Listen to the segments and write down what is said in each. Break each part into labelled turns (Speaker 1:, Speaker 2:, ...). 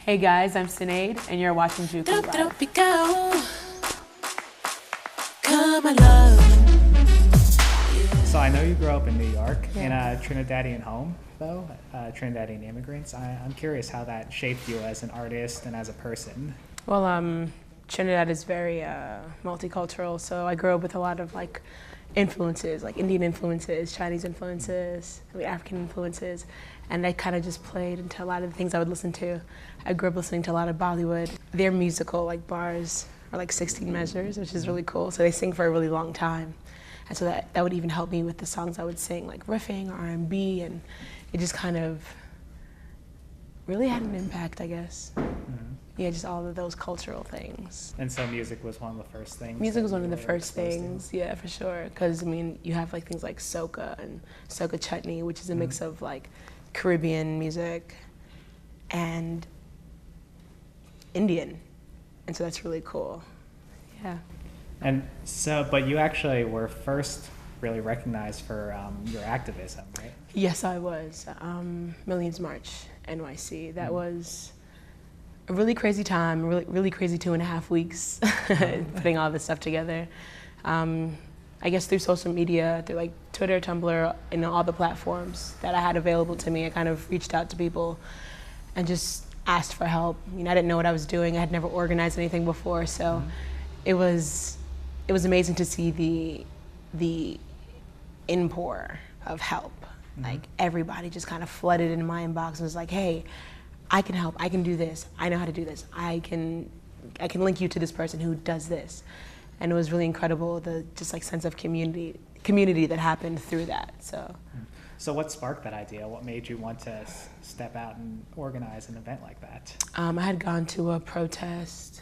Speaker 1: Hey guys, I'm Synead, and you're watching Jukely.
Speaker 2: Tropicao, come my love.
Speaker 3: So I know you grew up in New York in a Trinidadian home, though, Trinidadian immigrants. I'm curious how that shaped you as an artist and as a person.
Speaker 1: Well, Trinidad is very multicultural, so I grew up with a lot of like influences, like Indian influences, Chinese influences, African influences, and that kind of just played into a lot of the things I would listen to. I grew up listening to a lot of Bollywood. Their musical like bars are like 16 measures, which is really cool. So they sing for a really long time. And so that would even help me with the songs I would sing, like riffing or R&B, and it just kind of really had an impact, I guess. Mm-hmm. Yeah, just all of those cultural things.
Speaker 3: And so music was one of the first things?
Speaker 1: Music was one of the first things, yeah, for sure. Because, I mean, you have like things like soca and soca chutney, which is a mix of like Caribbean music and Indian. And so that's really cool, yeah.
Speaker 3: And so, but you actually were first really recognized for your activism, right?
Speaker 1: Yes, I was. Millions March, NYC. That was a really crazy time, really crazy 2.5 weeks putting all this stuff together. I guess through social media, through like Twitter, Tumblr, and all the platforms that I had available to me, I kind of reached out to people and just asked for help. I mean, I didn't know what I was doing. I had never organized anything before, so it was amazing to see the inpour of help. Like everybody just kind of flooded into my inbox and was like, hey, I can help, I can do this, I know how to do this, I can link you to this person who does this. And it was really incredible, the just like sense of community that happened through that, so.
Speaker 3: So what sparked that idea? What made you want to step out and organize an event like that?
Speaker 1: I had gone to a protest,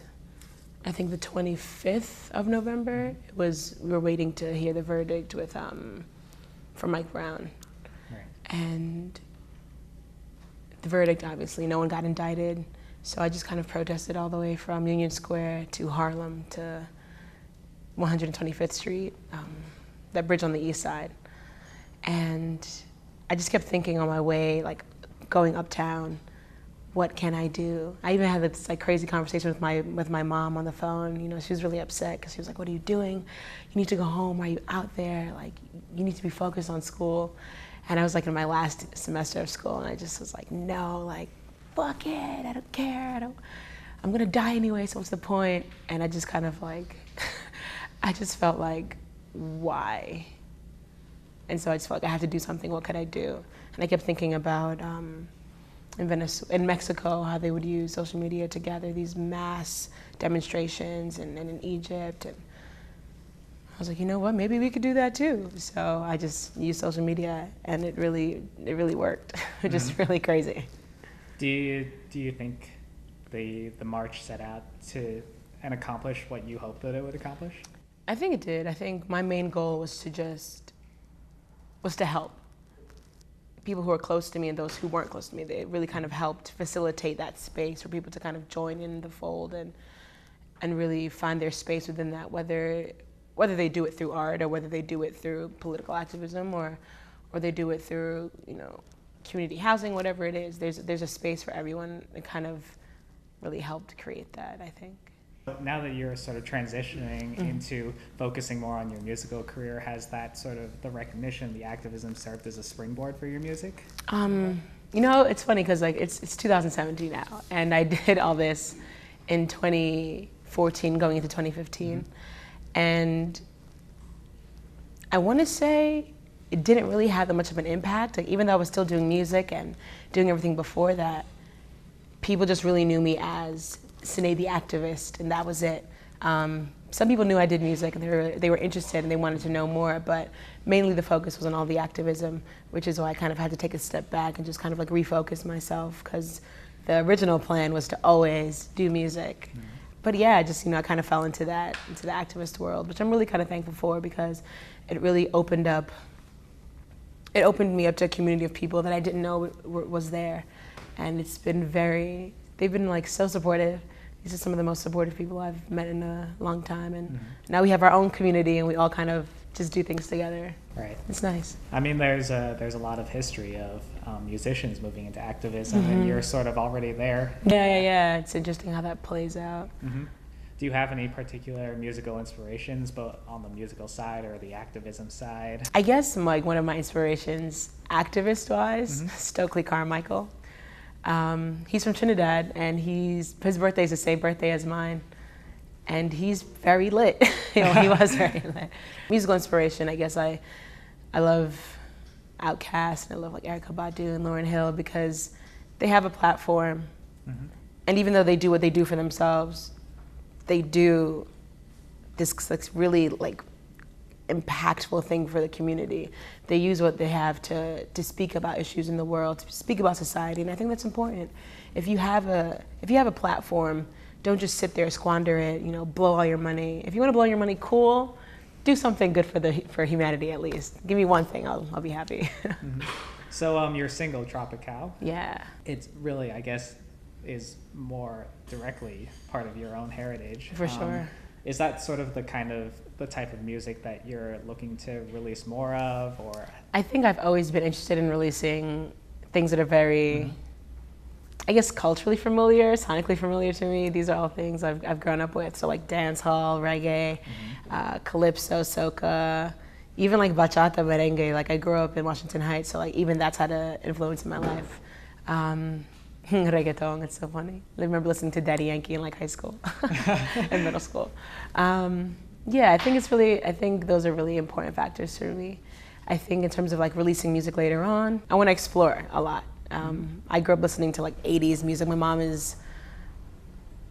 Speaker 1: I think the 25th of November. We were waiting to hear the verdict with, for Mike Brown.
Speaker 3: Right.
Speaker 1: And the verdict, obviously, no one got indicted. So I just kind of protested all the way from Union Square to Harlem to 125th Street, that bridge on the east side. And I just kept thinking on my way, like going uptown, what can I do? I even had this like crazy conversation with my mom on the phone. You know, she was really upset because she was like, what are you doing? You need to go home. Why are you out there? Like, you need to be focused on school. And I was like in my last semester of school, and I just was like, no, like, fuck it, I don't care. I'm gonna die anyway, so what's the point? And I just kind of like, I just felt like, why? And so I just felt like I had to do something. What could I do? And I kept thinking about in Mexico, how they would use social media to gather these mass demonstrations, and in Egypt. And I was like, you know what? Maybe we could do that too. So I just used social media, and it really worked. Just really crazy.
Speaker 3: Do you think the march set out to and accomplish what you hoped that it would accomplish?
Speaker 1: I think it did. I think my main goal was to help people who are close to me and those who weren't close to me. They really kind of helped facilitate that space for people to kind of join in the fold and really find their space within that, whether they do it through art or whether they do it through political activism or they do it through, you know, community housing, whatever it is. There's a space for everyone. It kind of really helped create that, I think.
Speaker 3: Now that you're sort of transitioning into focusing more on your musical career, has that sort of the recognition, the activism served as a springboard for your music?
Speaker 1: You know, it's funny because like it's 2017 now, and I did all this in 2014 going into 2015, and I want to say it didn't really have that much of an impact. Like, even though I was still doing music and doing everything before that, people just really knew me as Synead the activist, and that was it. Some people knew I did music, and they were interested and they wanted to know more, but mainly the focus was on all the activism, which is why I kind of had to take a step back and just kind of like refocus myself, because the original plan was to always do music. But yeah, I just, you know, I kind of fell into the activist world, which I'm really kind of thankful for, because it really opened me up to a community of people that I didn't know was there. And it's been they've been like so supportive. These are some of the most supportive people I've met in a long time. And now we have our own community, and we all kind of just do things together.
Speaker 3: Right.
Speaker 1: It's nice.
Speaker 3: I mean, there's a lot of history of musicians moving into activism, and you're sort of already there.
Speaker 1: Yeah. It's interesting how that plays out.
Speaker 3: Do you have any particular musical inspirations, both on the musical side or the activism side?
Speaker 1: I guess like one of my inspirations, activist-wise, Stokely Carmichael. He's from Trinidad, and his birthday is the same birthday as mine, and he's very lit. He was very lit. Musical inspiration, I guess I love Outkast, and I love like Erykah Badu and Lauryn Hill because they have a platform, and even though they do what they do for themselves, they do this like really like impactful thing for the community. They use what they have to speak about issues in the world, to speak about society, and I think that's important. If you have a platform, don't just sit there, squander it, blow all your money. If you want to blow your money, cool. Do something good for humanity at least. Give me one thing, I'll be happy.
Speaker 3: So your single Tropicao,
Speaker 1: yeah,
Speaker 3: it's really, I guess, is more directly part of your own heritage.
Speaker 1: For sure.
Speaker 3: Is that sort of the type of music that you're looking to release more of, or?
Speaker 1: I think I've always been interested in releasing things that are very, I guess, culturally familiar, sonically familiar to me. These are all things I've grown up with. So like dancehall, reggae, calypso, soca, even like bachata, merengue. Like I grew up in Washington Heights, so like even that's had an influence in my life. Reggaeton, it's so funny. I remember listening to Daddy Yankee in like high school and middle school. Yeah, I think those are really important factors for me. I think in terms of like releasing music later on, I want to explore a lot. I grew up listening to like 80s music. My mom is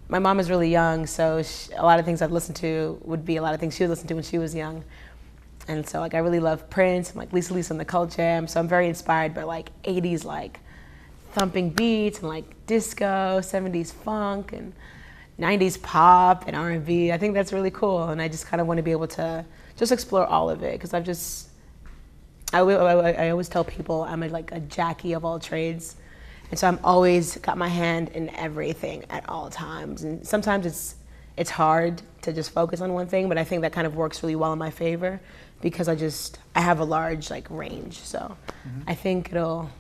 Speaker 1: really young, so a lot of things I've listened to would be a lot of things she would listen to when she was young. And so like I really love Prince and like Lisa and the Cult Jam. So I'm very inspired by like 80s like thumping beats and like disco, 70s funk and 90s pop and R&B. I think that's really cool, and I just kind of want to be able to just explore all of it because I always tell people I'm like a Jackie of all trades, and so I'm always got my hand in everything at all times. And sometimes it's hard to just focus on one thing, but I think that kind of works really well in my favor because I have a large like range. So I think it'll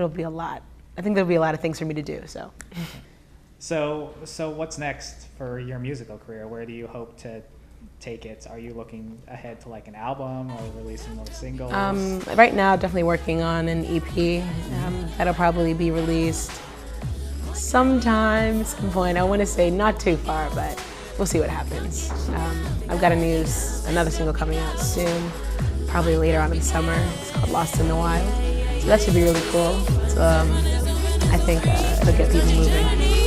Speaker 1: be a lot. I think there'll be a lot of things for me to do. So
Speaker 3: what's next for your musical career? Where do you hope to take it? Are you looking ahead to like an album or releasing more singles?
Speaker 1: Right now, definitely working on an EP. That'll probably be released sometime, some point. I want to say not too far, but we'll see what happens. I've got another single coming out soon, probably later on in the summer. It's called Lost in the Wild. So that should be really cool. So I think it'll get people moving.